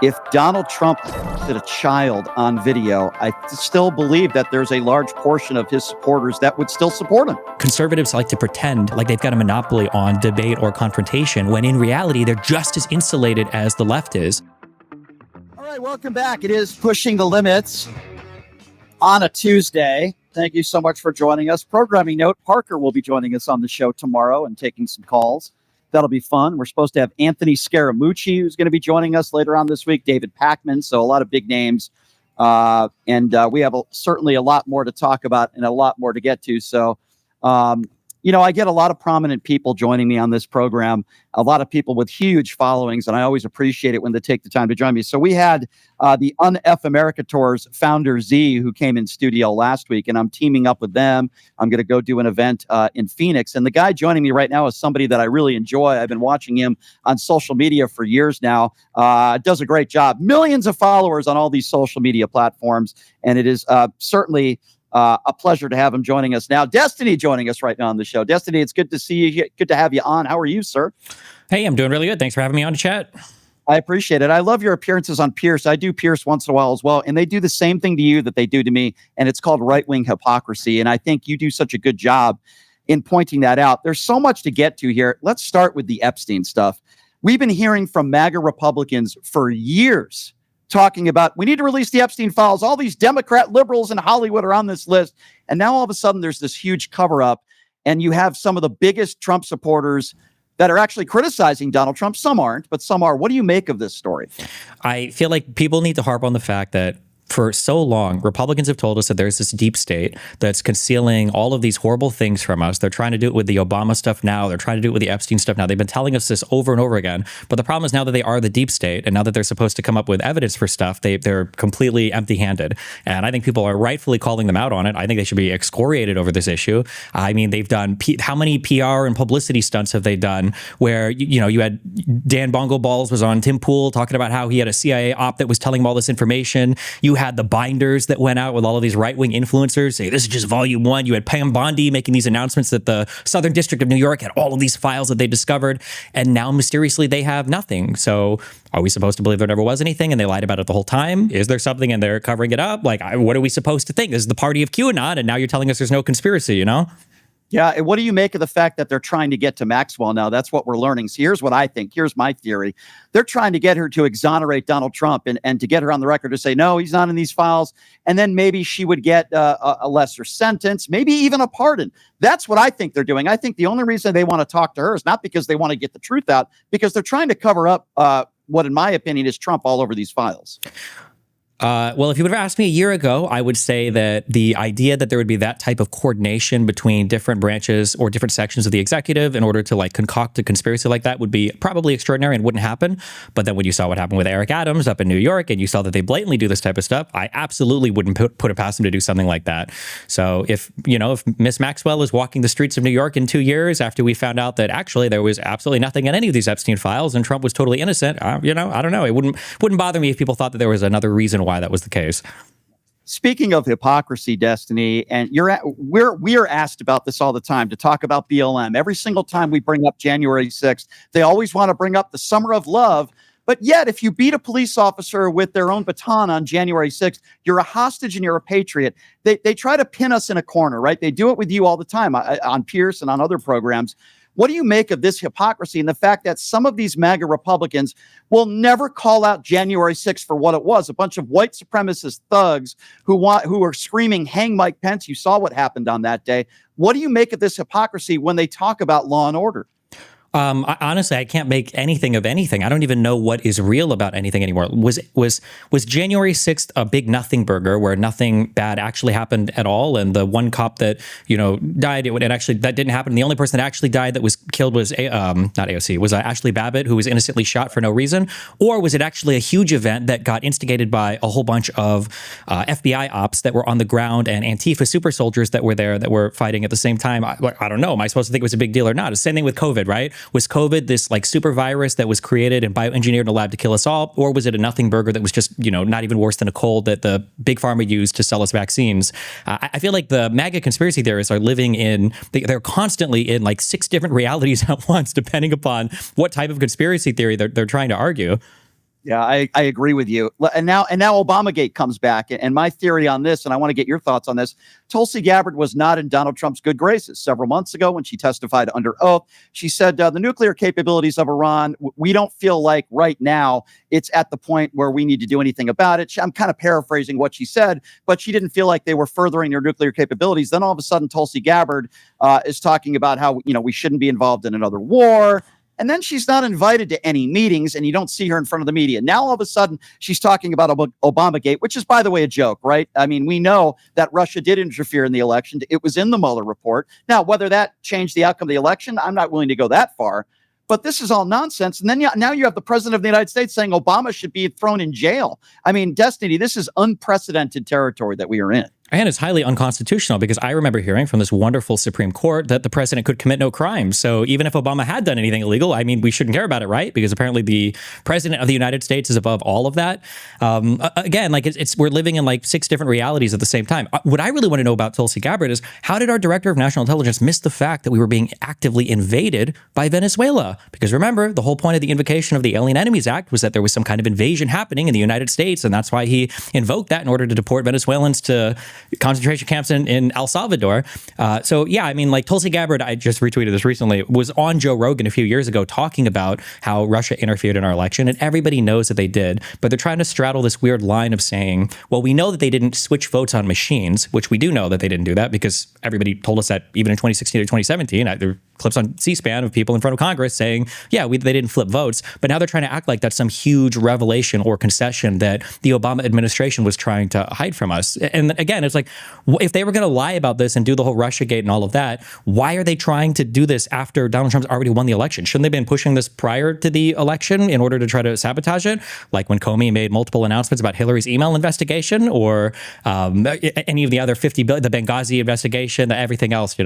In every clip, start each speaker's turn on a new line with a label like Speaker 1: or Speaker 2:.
Speaker 1: If Donald Trump hit a child on video, I still believe that there's a large portion of his supporters that would still support him.
Speaker 2: Conservatives like to pretend like they've got a monopoly on debate or confrontation, when in reality, they're just as insulated as the left is.
Speaker 1: All right, welcome back. It is Pushing the Limits on a Tuesday. Thank you so much for joining us. Programming note, Parker will be joining us on the show tomorrow and taking some calls. That'll be fun. We're supposed to have Anthony Scaramucci, who's going to be joining us later on this week, David Pakman, so a lot of big names. And we have certainly a lot more to talk about and a lot more to get to. So, I get a lot of prominent people joining me on this program, a lot of people with huge followings, and I always appreciate it when they take the time to join me. So we had the Un-F America Tour's founder, Z, who came in studio last week, and I'm teaming up with them. I'm going to go do an event in Phoenix. And the guy joining me right now is somebody that I really enjoy. I've been watching him on social media for years now. Does a great job. Millions of followers on all these social media platforms, and it is certainly a pleasure to have him joining us now. Destiny joining us right now on the show. Destiny, it's good to see you. Good to have you on. How are you, sir?
Speaker 2: Hey, I'm doing really good. Thanks for having me on to chat.
Speaker 1: I appreciate it. I love your appearances on Pierce. I do Pierce once in a while as well, and they do the same thing to you that they do to me, and it's called right-wing hypocrisy, and I think you do such a good job in pointing that out. There's so much to get to here. Let's start with the Epstein stuff. We've been hearing from MAGA Republicans for years talking about we need to release the Epstein files. All these Democrat liberals in Hollywood are on this list. And now all of a sudden there's this huge cover up, and you have some of the biggest Trump supporters that are actually criticizing Donald Trump. Some aren't, but some are. What do you make of this story?
Speaker 2: I feel like people need to harp on the fact that for so long, Republicans have told us that there's this deep state that's concealing all of these horrible things from us. They're trying to do it with the Obama stuff now. They're trying to do it with the Epstein stuff now. They've been telling us this over and over again. But the problem is now that they are the deep state, and now that they're supposed to come up with evidence for stuff, they're completely empty-handed. And I think people are rightfully calling them out on it. I think they should be excoriated over this issue. I mean, they've done how many PR and publicity stunts have they done where, you had Dan Bongo Balls was on Tim Pool talking about how he had a CIA op that was telling him all this information. You had the binders that went out with all of these right-wing influencers say this is just volume one. You had Pam Bondi making these announcements that the Southern District of New York had all of these files that they discovered, and now mysteriously they have nothing. So are we supposed to believe there never was anything and they lied about it the whole time? Is there something and they're covering it up? Like, what are we supposed to think? This is the party of QAnon, and now you're telling us there's no conspiracy,
Speaker 1: Yeah, and what do you make of the fact that they're trying to get to Maxwell now? That's what we're learning. So here's what I think. Here's my theory. They're trying to get her to exonerate Donald Trump and to get her on the record to say, no, he's not in these files. And then maybe she would get a lesser sentence, maybe even a pardon. That's what I think they're doing. I think the only reason they want to talk to her is not because they want to get the truth out, because they're trying to cover up what, in my opinion, is Trump all over these files.
Speaker 2: Well, if you would have asked me a year ago, I would say that the idea that there would be that type of coordination between different branches or different sections of the executive in order to concoct a conspiracy like that would be probably extraordinary and wouldn't happen. But then when you saw what happened with Eric Adams up in New York and you saw that they blatantly do this type of stuff, I absolutely wouldn't put it past them to do something like that. So if Miss Maxwell is walking the streets of New York in 2 years after we found out that actually there was absolutely nothing in any of these Epstein files and Trump was totally innocent, I don't know. It wouldn't bother me if people thought that there was another reason why that was the case.
Speaker 1: Speaking of hypocrisy, Destiny, and we are asked about this all the time to talk about BLM. Every single time we bring up January 6th, they always want to bring up the Summer of Love. But yet, if you beat a police officer with their own baton on January 6th, you're a hostage and you're a patriot. They try to pin us in a corner, right? They do it with you all the time on Pierce and on other programs. What do you make of this hypocrisy and the fact that some of these MAGA Republicans will never call out January 6th for what it was? A bunch of white supremacist thugs who are screaming, hang Mike Pence. You saw what happened on that day. What do you make of this hypocrisy when they talk about law and order?
Speaker 2: Honestly, I can't make anything of anything. I don't even know what is real about anything anymore. Was January 6th a big nothing burger where nothing bad actually happened at all? And the one cop that, died, that didn't happen. And the only person that actually died that was killed was not AOC, was Ashley Babbitt, who was innocently shot for no reason? Or was it actually a huge event that got instigated by a whole bunch of FBI ops that were on the ground and Antifa super soldiers that were there that were fighting at the same time? I don't know. Am I supposed to think it was a big deal or not? It's the same thing with COVID, right? Was COVID this super virus that was created and bioengineered in a lab to kill us all? Or was it a nothing burger that was just, not even worse than a cold that the big pharma used to sell us vaccines? I feel like the MAGA conspiracy theorists are living they're constantly in 6 different realities at once, depending upon what type of conspiracy theory they're trying to argue.
Speaker 1: Yeah, I agree with you. And now Obamagate comes back. And my theory on this, and I want to get your thoughts on this. Tulsi Gabbard was not in Donald Trump's good graces several months ago when she testified under oath. She said the nuclear capabilities of Iran, we don't feel like right now it's at the point where we need to do anything about it. I'm kind of paraphrasing what she said, but she didn't feel like they were furthering their nuclear capabilities. Then all of a sudden, Tulsi Gabbard is talking about how, we shouldn't be involved in another war. And then she's not invited to any meetings, and you don't see her in front of the media. Now, all of a sudden, she's talking about Obamagate, which is, by the way, a joke, right? I mean, we know that Russia did interfere in the election. It was in the Mueller report. Now, whether that changed the outcome of the election, I'm not willing to go that far. But this is all nonsense. And then now you have the president of the United States saying Obama should be thrown in jail. I mean, Destiny, this is unprecedented territory that we are in.
Speaker 2: And it's highly unconstitutional because I remember hearing from this wonderful Supreme Court that the president could commit no crime. So even if Obama had done anything illegal, I mean, we shouldn't care about it, right? Because apparently the president of the United States is above all of that. Again, like we're living in like 6 different realities at the same time. What I really want to know about Tulsi Gabbard is how did our director of national intelligence miss the fact that we were being actively invaded by Venezuela? Because remember, the whole point of the invocation of the Alien Enemies Act was that there was some kind of invasion happening in the United States. And that's why he invoked that in order to deport Venezuelans to concentration camps in El Salvador. So yeah, I mean, like Tulsi Gabbard, I just retweeted this recently, was on Joe Rogan a few years ago talking about how Russia interfered in our election, and everybody knows that they did, but they're trying to straddle this weird line of saying, well, we know that they didn't switch votes on machines, which we do know that they didn't do that because everybody told us that even in 2016 or 2017, there were clips on C-SPAN of people in front of Congress saying, yeah, they didn't flip votes, but now they're trying to act like that's some huge revelation or concession that the Obama administration was trying to hide from us. And again, it's like, if they were going to lie about this and do the whole Russiagate and all of that, why are they trying to do this after Donald Trump's already won the election? Shouldn't they have been pushing this prior to the election in order to try to sabotage it? Like when Comey made multiple announcements about Hillary's email investigation or any of the other 50 billion, the Benghazi investigation, everything else,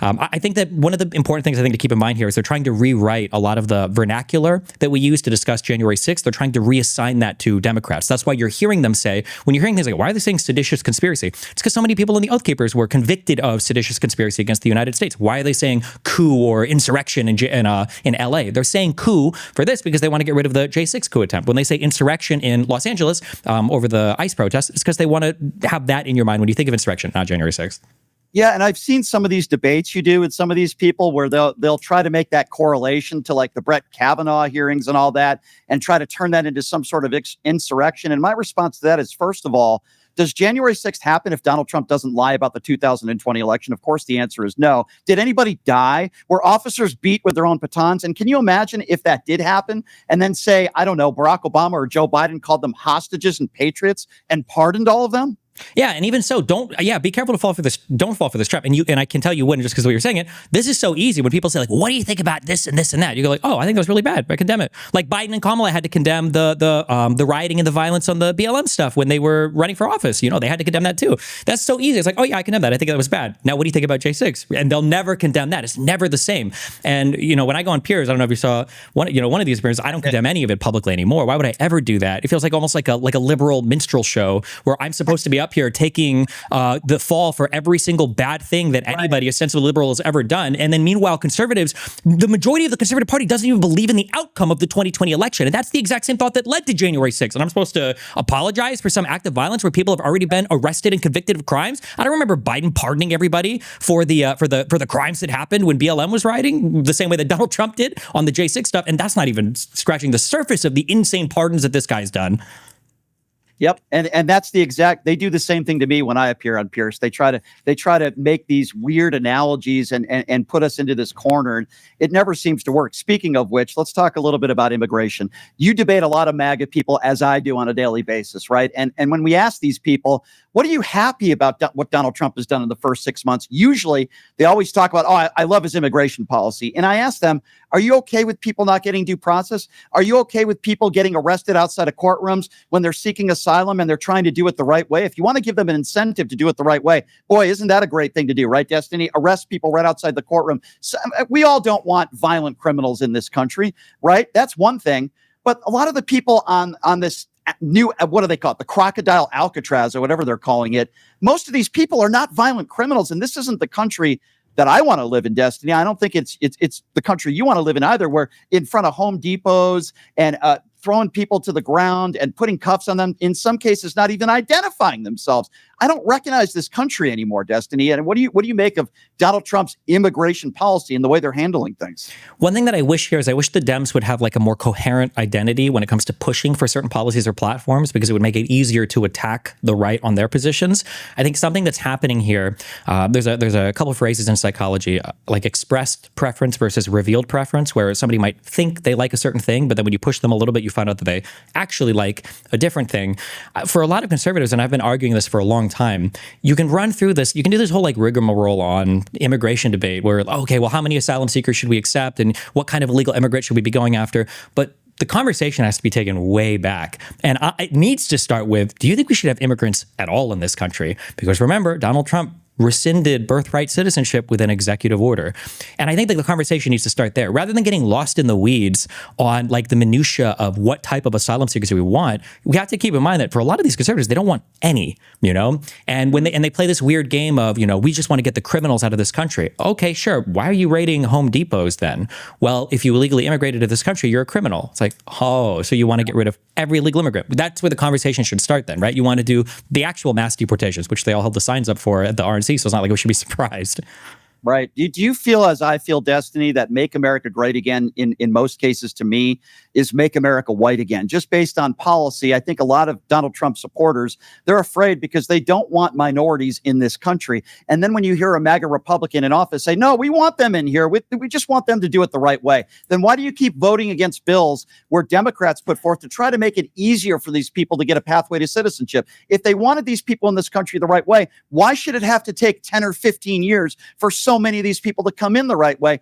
Speaker 2: I think that one of the important things I think to keep in mind here is they're trying to rewrite a lot of the vernacular that we used to discuss January 6th. They're trying to reassign that to Democrats. That's why you're hearing them say, when you're hearing things like, why are they saying seditious conspiracy? It's because so many people in the Oath Keepers were convicted of seditious conspiracy against the United States. Why are they saying coup or insurrection in LA? They're saying coup for this because they want to get rid of the J6 coup attempt. When they say insurrection in Los Angeles over the ICE protests, it's because they want to have that in your mind when you think of insurrection, not January 6th.
Speaker 1: Yeah, and I've seen some of these debates you do with some of these people where they'll try to make that correlation to like the Brett Kavanaugh hearings and all that and try to turn that into some sort of insurrection. And my response to that is, first of all, does January 6th happen if Donald Trump doesn't lie about the 2020 election? Of course, the answer is no. Did anybody die? Were officers beat with their own batons? And can you imagine if that did happen and then say, I don't know, Barack Obama or Joe Biden called them hostages and patriots and pardoned all of them?
Speaker 2: Yeah, and even so, be careful to fall for this. Don't fall for this trap. And I can tell you wouldn't just because the way you're saying it. This is so easy when people say like, "What do you think about this and this and that?" You go like, "Oh, I think that was really bad. I condemn it." Like Biden and Kamala had to condemn the rioting and the violence on the BLM stuff when they were running for office. They had to condemn that too. That's so easy. It's like, oh yeah, I condemn that. I think that was bad. Now, what do you think about J6? And they'll never condemn that. It's never the same. And when I go on Piers, I don't know if you saw one of these appearances. I don't condemn any of it publicly anymore. Why would I ever do that? It feels like almost like a liberal minstrel show where I'm supposed to be up here taking the fall for every single bad thing that anybody, a sensible liberal, has ever done. And then meanwhile, conservatives, the majority of the conservative party doesn't even believe in the outcome of the 2020 election. And that's the exact same thought that led to January 6th. And I'm supposed to apologize for some act of violence where people have already been arrested and convicted of crimes. I don't remember Biden pardoning everybody for the crimes that happened when BLM was rioting, the same way that Donald Trump did on the J6 stuff. And that's not even scratching the surface of the insane pardons that this guy's done.
Speaker 1: Yep. And that's they do the same thing to me when I appear on Pierce. They try to make these weird analogies and put us into this corner. And it never seems to work. Speaking of which, let's talk a little bit about immigration. You debate a lot of MAGA people, as I do, on a daily basis, right? And when we ask these people, what are you happy about what Donald Trump has done in the first 6 months? Usually they always talk about, I love his immigration policy. And I ask them, are you okay with people not getting due process? Are you okay with people getting arrested outside of courtrooms when they're seeking asylum and they're trying to do it the right way? If you want to give them an incentive to do it the right way, boy, isn't that a great thing to do, right, Destiny? Arrest people right outside the courtroom. So, we all don't want violent criminals in this country, right? That's one thing. But a lot of the people on this new, what do they call it? The crocodile Alcatraz or whatever they're calling it. Most of these people are not violent criminals. And this isn't the country that I want to live in, Destiny. I don't think it's the country you want to live in either, where in front of Home Depots and throwing people to the ground and putting cuffs on them, in some cases not even identifying themselves. I don't recognize this country anymore, Destiny. And what do you make of Donald Trump's immigration policy and the way they're handling things?
Speaker 2: One thing that I wish here is I wish the Dems would have like a more coherent identity when it comes to pushing for certain policies or platforms, because it would make it easier to attack the right on their positions. I think something that's happening here, there's a couple of phrases in psychology, like expressed preference versus revealed preference, where somebody might think they like a certain thing, but then when you push them a little bit, you find out that they actually like a different thing. For a lot of conservatives, and I've been arguing this for a long time, you can run through this, you can do this whole like rigmarole on immigration debate where, okay, well, how many asylum seekers should we accept and what kind of illegal immigrant should we be going after? But the conversation has to be taken way back. And it needs to start with, do you think we should have immigrants at all in this country? Because remember, Donald Trump rescinded birthright citizenship with an executive order. And I think that the conversation needs to start there. Rather than getting lost in the weeds on like the minutia of what type of asylum seekers we want, we have to keep in mind that for a lot of these conservatives, they don't want any, And when they play this weird game of, we just want to get the criminals out of this country. Okay, sure. Why are you raiding Home Depots then? Well, if you illegally immigrated to this country, you're a criminal. It's like, oh, so you want to get rid of every illegal immigrant. That's where the conversation should start then, right? You want to do the actual mass deportations, which they all held the signs up for at the RNC. So it's not like we should be surprised.
Speaker 1: Right. Do you feel, as I feel, Destiny, that Make America Great Again, in most cases to me, is Make America White Again? Just based on policy, I think a lot of Donald Trump supporters, they're afraid because they don't want minorities in this country. And then when you hear a MAGA Republican in office say, no, we want them in here, we just want them to do it the right way, then why do you keep voting against bills where Democrats put forth to try to make it easier for these people to get a pathway to citizenship? If they wanted these people in this country the right way, why should it have to take 10 or 15 years for so many of these people to come in the right way?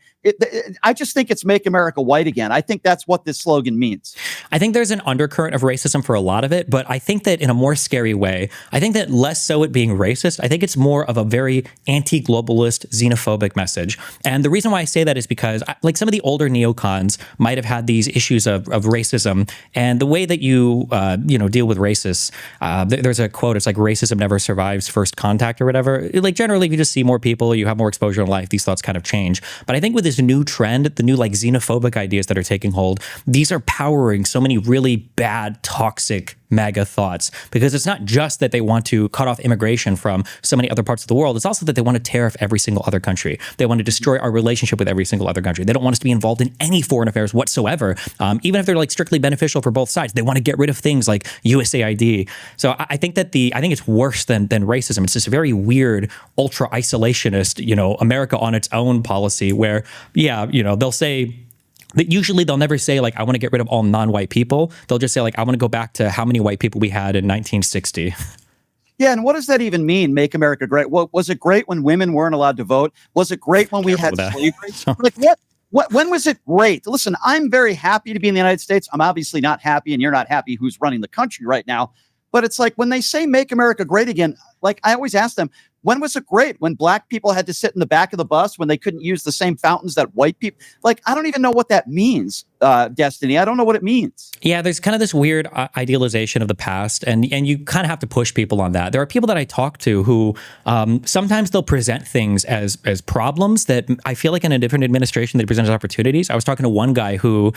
Speaker 1: I just think it's Make America White Again. I think that's what this slogan means.
Speaker 2: I think there's an undercurrent of racism for a lot of it, but I think that in a more scary way, I think that less so it being racist, I think it's more of a very anti-globalist, xenophobic message. And the reason why I say that is because like some of the older neocons might have had these issues of racism, and the way that you deal with racists, there's a quote, it's like racism never survives first contact or whatever. Like generally, if you just see more people, you have more exposure in life, these thoughts kind of change. But I think with this new trend, the new like xenophobic ideas that are taking hold, these are powering so many really bad, toxic MAGA thoughts, because it's not just that they want to cut off immigration from so many other parts of the world. It's also that they want to tariff every single other country. They want to destroy our relationship with every single other country. They don't want us to be involved in any foreign affairs whatsoever, even if they're like strictly beneficial for both sides. They want to get rid of things like USAID. So I think that I think it's worse than racism. It's this very weird, ultra isolationist, America on its own policy where, they'll say, but usually they'll never say like, I want to get rid of all non-white people. They'll just say like, I want to go back to how many white people we had in 1960.
Speaker 1: Yeah, and what does that even mean, Make America Great? Well, was it great when women weren't allowed to vote? Was it great when we had slavery? Like when was it great? Listen, I'm very happy to be in the United States. I'm obviously not happy, and you're not happy who's running the country right now. But it's like when they say Make America Great Again, like I always ask them, when was it great? When black people had to sit in the back of the bus, when they couldn't use the same fountains that white people, like, I don't even know what that means, Destiny. I don't know what it means. Yeah,
Speaker 2: there's kind of this weird idealization of the past, and you kind of have to push people on that. There are people that I talk to who sometimes they'll present things as problems that I feel like in a different administration they present as opportunities. I was talking to one guy who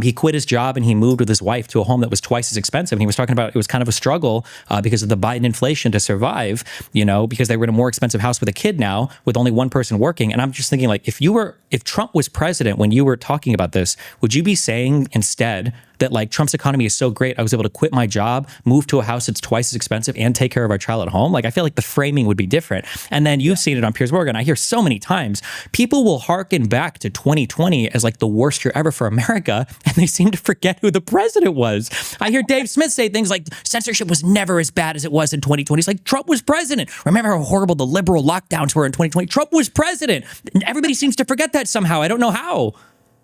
Speaker 2: he quit his job and he moved with his wife to a home that was twice as expensive. And he was talking about it was kind of a struggle because of the Biden inflation to survive, because they were in a more expensive house with a kid now with only one person working. And I'm just thinking, like, if Trump was president when you were talking about this, would you be saying instead that like Trump's economy is so great, I was able to quit my job, move to a house that's twice as expensive, and take care of our child at home? Like, I feel like the framing would be different. And then you've seen it on Piers Morgan. I hear so many times people will hearken back to 2020 as like the worst year ever for America, and they seem to forget who the president was. I hear Dave Smith say things like censorship was never as bad as it was in 2020. It's like, Trump was president. Remember how horrible the liberal lockdowns were in 2020? Trump was president. Everybody seems to forget that somehow. I don't know how.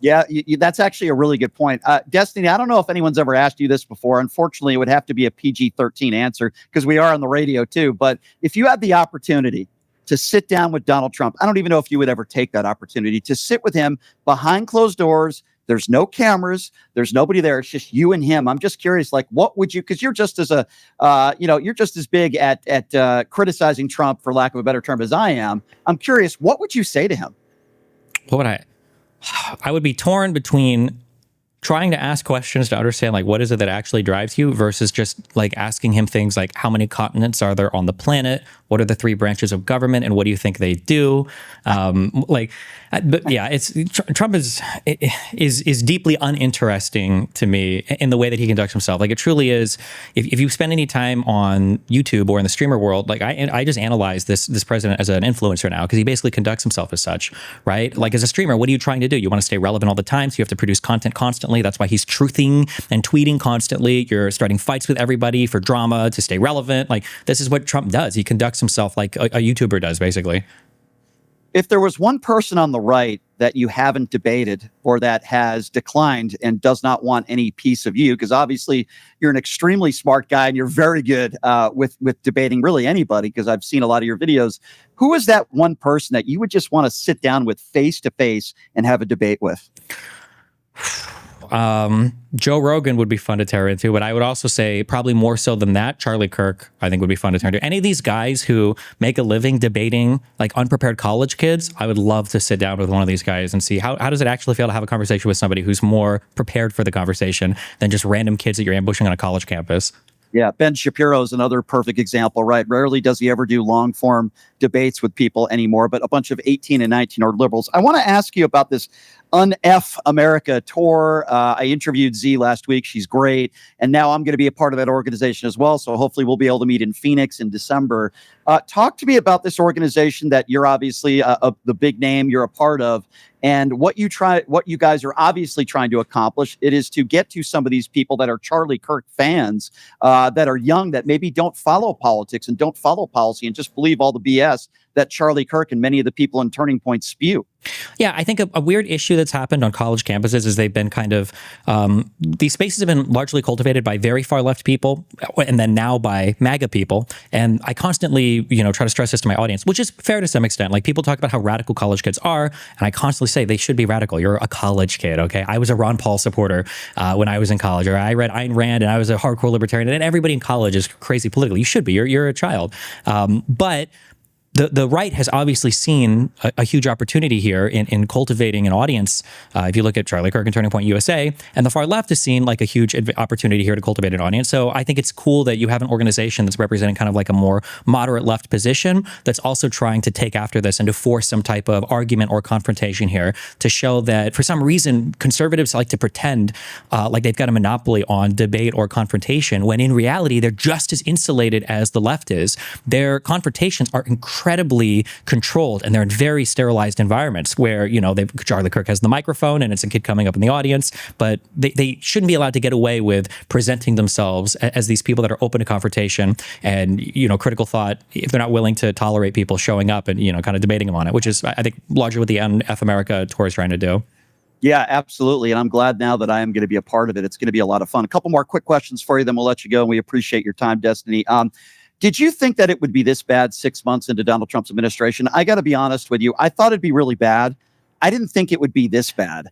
Speaker 1: Yeah, that's actually a really good point. Destiny, I don't know if anyone's ever asked you this before. Unfortunately, it would have to be a PG-13 answer because we are on the radio too. But if you had the opportunity to sit down with Donald Trump, I don't even know if you would ever take that opportunity to sit with him behind closed doors. There's no cameras. There's nobody there. It's just you and him. I'm just curious, like, what would you, because you're just as you're just as big at criticizing Trump, for lack of a better term, as I am. I'm curious, what would you say to him?
Speaker 2: What would I would be torn between trying to ask questions to understand like what is it that actually drives you versus just like asking him things like how many continents are there on the planet, what are the three branches of government, and what do you think they do. But yeah, Trump is deeply uninteresting to me in the way that he conducts himself. Like it truly is. If you spend any time on YouTube or in the streamer world, like I just analyze this president as an influencer now because he basically conducts himself as such, right? Like as a streamer, what are you trying to do? You want to stay relevant all the time, so you have to produce content constantly. That's why he's truthing and tweeting constantly. You're starting fights with everybody for drama to stay relevant. Like this is what Trump does. He conducts himself like a YouTuber does, basically.
Speaker 1: If there was one person on the right that you haven't debated or that has declined and does not want any piece of you, because obviously you're an extremely smart guy and you're very good with debating really anybody, because I've seen a lot of your videos. Who is that one person that you would just want to sit down with face to face and have a debate with?
Speaker 2: Joe Rogan would be fun to tear into, but I would also say probably more so than that, Charlie Kirk, I think would be fun to tear into. Any of these guys who make a living debating like unprepared college kids, I would love to sit down with one of these guys and see how does it actually feel to have a conversation with somebody who's more prepared for the conversation than just random kids that you're ambushing on a college campus.
Speaker 1: Yeah, Ben Shapiro is another perfect example, right? Rarely does he ever do long form debates with people anymore, but a bunch of 18 and 19-year-old liberals. I want to ask you about this Un-F America tour. I interviewed Z last week. She's great. And now I'm going to be a part of that organization as well. So hopefully we'll be able to meet in Phoenix in December. Talk to me about this organization that you're obviously the big name you're a part of. And what you guys are obviously trying to accomplish, it is to get to some of these people that are Charlie Kirk fans, that are young, that maybe don't follow politics and don't follow policy and just believe all the BS that Charlie Kirk and many of the people in Turning Point spew.
Speaker 2: Yeah, I think a weird issue that's happened on college campuses is they've been kind of, these spaces have been largely cultivated by very far left people and then now by MAGA people. And I constantly, try to stress this to my audience, which is fair to some extent. Like people talk about how radical college kids are, and I constantly say they should be radical. You're a college kid, okay? I was a Ron Paul supporter when I was in college, or I read Ayn Rand and I was a hardcore libertarian, and everybody in college is crazy politically. You should be. You're a child. But the right has obviously seen a huge opportunity here in cultivating an audience. If you look at Charlie Kirk and Turning Point USA, and the far left has seen like a huge opportunity here to cultivate an audience. So I think it's cool that you have an organization that's representing kind of like a more moderate left position that's also trying to take after this and to force some type of argument or confrontation here to show that for some reason conservatives like to pretend like they've got a monopoly on debate or confrontation, when in reality they're just as insulated as the left is. Their confrontations are incredibly controlled, and they're in very sterilized environments where, Charlie Kirk has the microphone and it's a kid coming up in the audience, but they shouldn't be allowed to get away with presenting themselves as these people that are open to confrontation and, critical thought, if they're not willing to tolerate people showing up and, kind of debating them on it, which is, I think, largely what the Un-F America tour is trying to do.
Speaker 1: Yeah, absolutely. And I'm glad now that I am going to be a part of it. It's going to be a lot of fun. A couple more quick questions for you, then we'll let you go. And we appreciate your time, Destiny. Did you think that it would be this bad 6 months into Donald Trump's administration? I got to be honest with you. I thought it'd be really bad. I didn't think it would be this bad.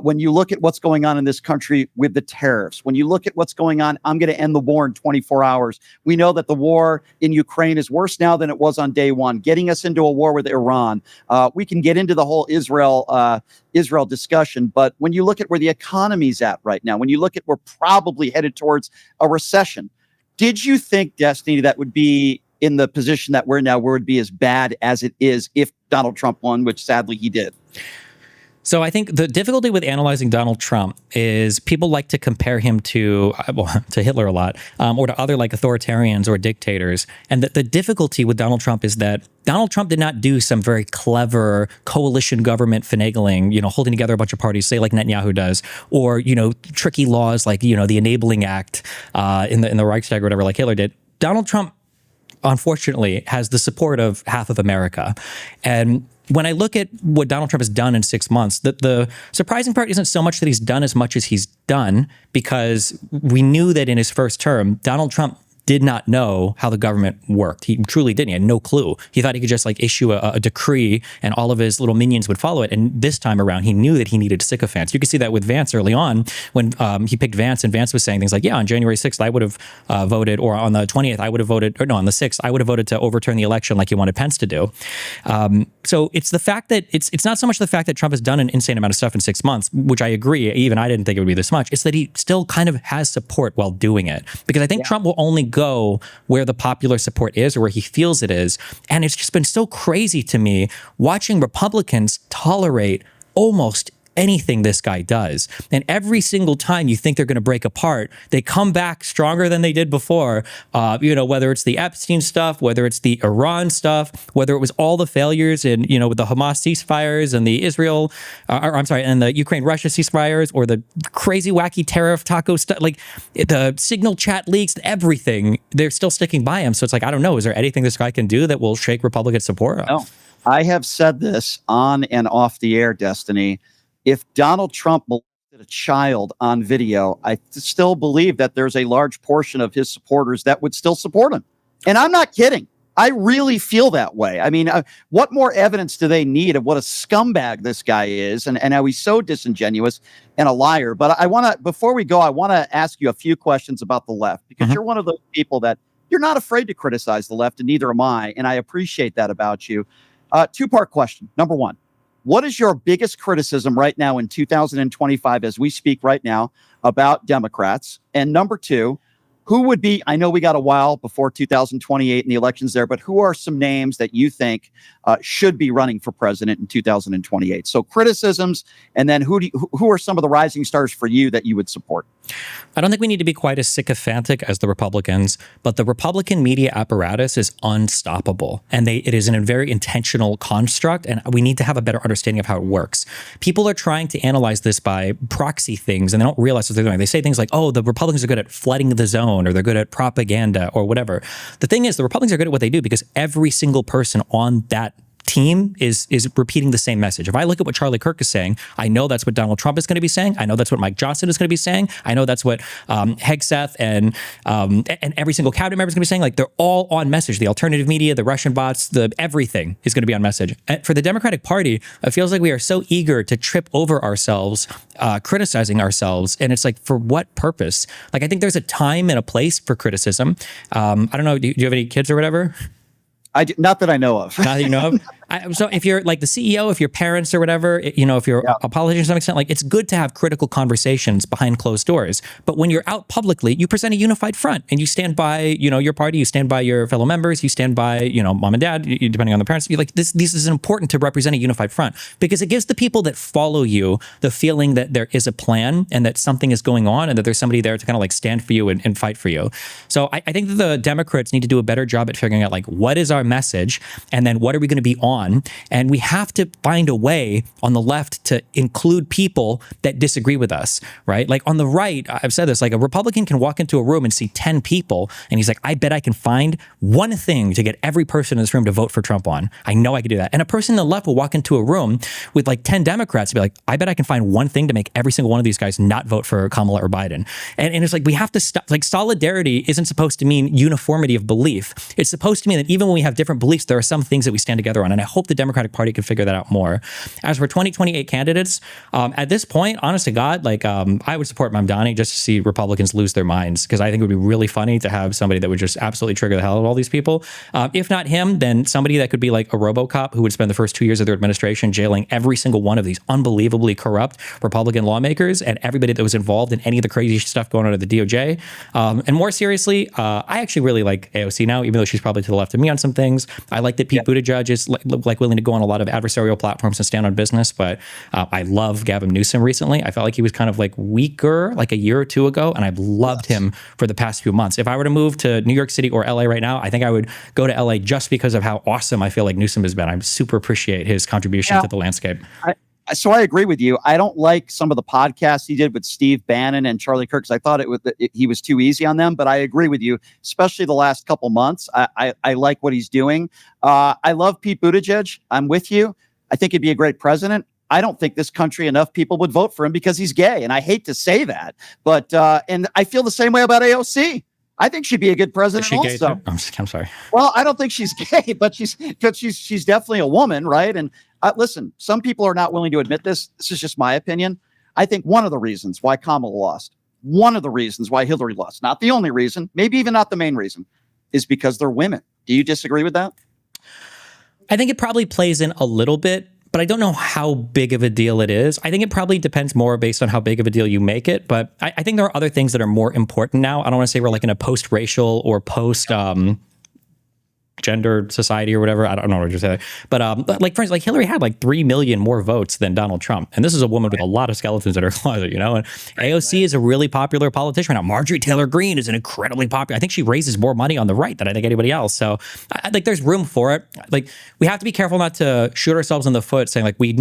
Speaker 1: When you look at what's going on in this country with the tariffs, when you look at what's going on, I'm going to end the war in 24 hours. We know that the war in Ukraine is worse now than it was on day one, getting us into a war with Iran. We can get into the whole Israel discussion, but when you look at where the economy's at right now, when you look at we're probably headed towards a recession, did you think, Destiny, that would be in the position that we're now, where it would be as bad as it is if Donald Trump won, which sadly he did?
Speaker 2: So I think the difficulty with analyzing Donald Trump is people like to compare him to Hitler a lot, or to other like authoritarians or dictators. And the difficulty with Donald Trump is that Donald Trump did not do some very clever coalition government finagling, holding together a bunch of parties, say like Netanyahu does, or, tricky laws like, the Enabling Act in the Reichstag or whatever, like Hitler did. Donald Trump, unfortunately, has the support of half of America. And when I look at what Donald Trump has done in 6 months, the surprising part isn't so much that he's done as much as he's done, because we knew that in his first term, Donald Trump did not know how the government worked. He truly didn't. He had no clue. He thought he could just like issue a decree and all of his little minions would follow it. And this time around, he knew that he needed sycophants. You could see that with Vance early on when he picked Vance, and Vance was saying things like, yeah, on January 6th, I would have voted, or on the 20th, I would have voted, or no, on the 6th, I would have voted to overturn the election like he wanted Pence to do. So it's the fact that it's not so much the fact that Trump has done an insane amount of stuff in 6 months, which I agree, even I didn't think it would be this much. It's that he still kind of has support while doing it. Because I think Trump will only go where the popular support is or where he feels it is. And it's just been so crazy to me watching Republicans tolerate almost anything this guy does. And every single time you think they're going to break apart, they come back stronger than they did before. Whether it's the Epstein stuff, whether it's the Iran stuff, whether it was all the failures in, with the Hamas ceasefires and the and the Ukraine-Russia ceasefires, or the crazy wacky tariff taco stuff, like the signal chat leaks, everything, they're still sticking by him. So it's like, I don't know, is there anything this guy can do that will shake Republican support?
Speaker 1: No. I have said this on and off the air, Destiny. If Donald Trump molested a child on video, I still believe that there's a large portion of his supporters that would still support him. And I'm not kidding. I really feel that way. I mean, what more evidence do they need of what a scumbag this guy is and how he's so disingenuous and a liar? But before we go, I want to ask you a few questions about the left, because you're one of those people that you're not afraid to criticize the left, and neither am I. And I appreciate that about you. Two-part question. Number one. What is your biggest criticism right now in 2025 as we speak right now about Democrats? And number two, who would be, I know we got a while before 2028 and the elections there, but who are some names that you think should be running for president in 2028? So criticisms, and then who are some of the rising stars for you that you would support?
Speaker 2: I don't think we need to be quite as sycophantic as the Republicans, but the Republican media apparatus is unstoppable. And it is a very intentional construct, and we need to have a better understanding of how it works. People are trying to analyze this by proxy things, and they don't realize what they're doing. They say things like, oh, the Republicans are good at flooding the zone, or they're good at propaganda, or whatever. The thing is, the Republicans are good at what they do because every single person on that team is repeating the same message. If I look at what Charlie Kirk is saying, I know that's what Donald Trump is going to be saying. I know that's what Mike Johnson is going to be saying. I know that's what Hegseth and every single cabinet member is going to be saying. Like, they're all on message. The alternative media, the Russian bots, everything is going to be on message. And for the Democratic Party, it feels like we are so eager to trip over ourselves, criticizing ourselves. And it's like, for what purpose? Like, I think there's a time and a place for criticism. I don't know. Do you have any kids or whatever?
Speaker 1: Not that I know of.
Speaker 2: Not that you know of. So if you're like the CEO, if your parents or whatever, if you're a politician to some extent, like, it's good to have critical conversations behind closed doors. But when you're out publicly, you present a unified front, and you stand by, your party, you stand by your fellow members, you stand by, mom and dad, depending on the parents. This is important to represent a unified front, because it gives the people that follow you the feeling that there is a plan and that something is going on and that there's somebody there to kind of like stand for you and fight for you. So I think that the Democrats need to do a better job at figuring out, like, what is our message, and then what are we going to be on? And we have to find a way on the left to include people that disagree with us, right? Like, on the right, I've said this, like, a Republican can walk into a room and see 10 people, and he's like, I bet I can find one thing to get every person in this room to vote for Trump on. I know I could do that. And a person on the left will walk into a room with like 10 Democrats and be like, I bet I can find one thing to make every single one of these guys not vote for Kamala or Biden. And it's like, we have to stop. Like, solidarity isn't supposed to mean uniformity of belief. It's supposed to mean that even when we have different beliefs, there are some things that we stand together on. And I hope the Democratic Party can figure that out more. As for 2028 candidates, at this point, honest to God, like, I would support Mamdani just to see Republicans lose their minds, because I think it would be really funny to have somebody that would just absolutely trigger the hell out of all these people. If not him, then somebody that could be like a RoboCop, who would spend the first 2 years of their administration jailing every single one of these unbelievably corrupt Republican lawmakers and everybody that was involved in any of the crazy stuff going on at the DOJ. And more seriously, I actually really like AOC now, even though she's probably to the left of me on some things. I like that Pete Buttigieg is like willing to go on a lot of adversarial platforms and stand on business, but I love Gavin Newsom recently. I felt like he was kind of like weaker like a year or two ago, and I've loved him for the past few months. If I were to move to New York City or LA right now, I think I would go to LA just because of how awesome I feel like Newsom has been. I super appreciate his contribution to the landscape.
Speaker 1: So I agree with you. I don't like some of the podcasts he did with Steve Bannon and Charlie Kirk, because I thought he was too easy on them. But I agree with you, especially the last couple months. I like what he's doing. I love Pete Buttigieg. I'm with you. I think he'd be a great president. I don't think this country enough people would vote for him because he's gay. And I hate to say that, but and I feel the same way about AOC. I think she'd be a good
Speaker 2: Is
Speaker 1: president
Speaker 2: she gay
Speaker 1: also.
Speaker 2: too? I'm sorry.
Speaker 1: Well, I don't think she's gay, but she's definitely a woman, right? And listen, some people are not willing to admit this. This is just my opinion. I think one of the reasons why Kamala lost, one of the reasons why Hillary lost, not the only reason, maybe even not the main reason, is because they're women. Do you disagree with that?
Speaker 2: I think it probably plays in a little bit, but I don't know how big of a deal it is. I think it probably depends more based on how big of a deal you make it. But I think there are other things that are more important now. I don't want to say we're like in a post-racial or post-gender society or whatever. I don't know what you're saying. But like, for instance, like Hillary had like 3 million more votes than Donald Trump. And this is a woman with a lot of skeletons in her closet, you know? And AOC is a really popular politician right now. Marjorie Taylor Greene is an incredibly popular. I think she raises more money on the right than I think anybody else. So I think there's room for it. Like, we have to be careful not to shoot ourselves in the foot saying like we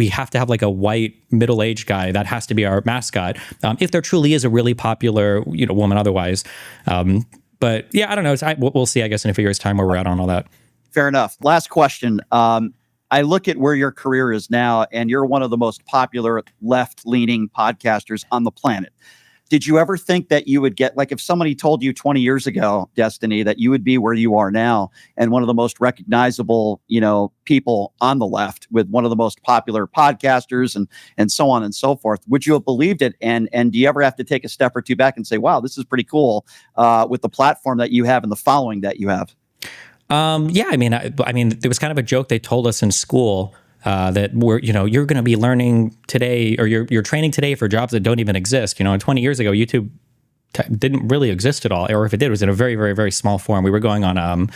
Speaker 2: have to have like a white middle-aged guy that has to be our mascot. If there truly is a really popular, you know, woman otherwise. But yeah, I don't know. We'll see, I guess, in a few years' time where we're at on all that.
Speaker 1: Fair enough. Last question. I look at where your career is now, and you're one of the most popular left-leaning podcasters on the planet. Did you ever think that you would get, like, if somebody told you 20 years ago, Destiny, that you would be where you are now and one of the most recognizable, you know, people on the left with one of the most popular podcasters and so on and so forth, would you have believed it? And do you ever have to take a step or two back and say, wow, this is pretty cool with the platform that you have and the following that you have?
Speaker 2: Yeah, I mean, there was kind of a joke they told us in school that you're going to be learning today, or you're training today for jobs that don't even exist. You know, and 20 years ago, YouTube didn't really exist at all, or if it did, it was in a very, very, very small form. We were going on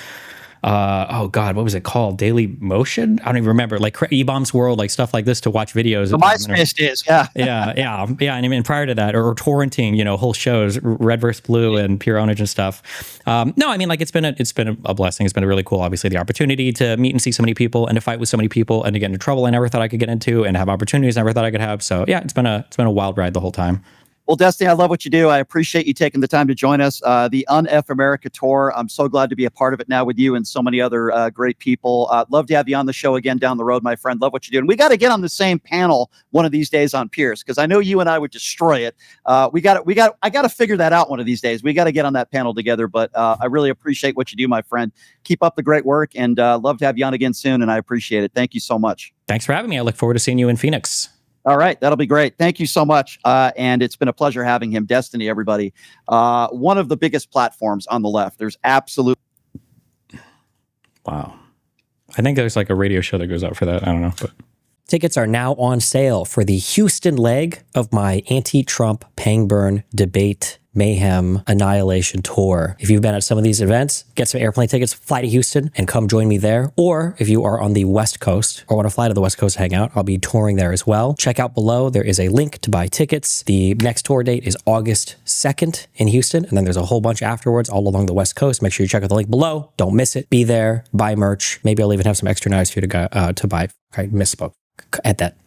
Speaker 2: oh God, what was it called? Daily Motion? I don't even remember. Like E-Bombs World, like stuff like this to watch videos.
Speaker 1: The MySpace days, yeah.
Speaker 2: yeah. And I mean, prior to that, or torrenting, you know, whole shows, Red vs. Blue and Pure Ownage and stuff. No, I mean, like it's been a blessing. It's been really cool, obviously, the opportunity to meet and see so many people and to fight with so many people and to get into trouble I never thought I could get into and have opportunities I never thought I could have. So yeah, it's been a wild ride the whole time.
Speaker 1: Well, Destiny, I love what you do. I appreciate you taking the time to join us. The Un-F America Tour, I'm so glad to be a part of it now with you and so many other great people. Love to have you on the show again down the road, my friend. Love what you do. And we got to get on the same panel one of these days on Pierce, because I know you and I would destroy it. I got to figure that out one of these days. We got to get on that panel together. But I really appreciate what you do, my friend. Keep up the great work, and love to have you on again soon. And I appreciate it. Thank you so much.
Speaker 2: Thanks for having me. I look forward to seeing you in Phoenix.
Speaker 1: All right. That'll be great. Thank you so much. And it's been a pleasure having him. Destiny, everybody. One of the biggest platforms on the left. There's absolute.
Speaker 2: Wow. I think there's like a radio show that goes out for that. I don't know. But
Speaker 3: tickets are now on sale for the Houston leg of my anti-Trump Pangburn debate mayhem annihilation tour. If you've been at some of these events, get some airplane tickets, fly to Houston and come join me there. Or if you are on the West Coast or want to fly to the West Coast to hang out, I'll be touring there as well. Check out below. There is a link to buy tickets. The next tour date is August 2nd in Houston. And then there's a whole bunch afterwards all along the West Coast. Make sure you check out the link below. Don't miss it. Be there. Buy merch. Maybe I'll even have some extra knives for you to buy. I misspoke. At that.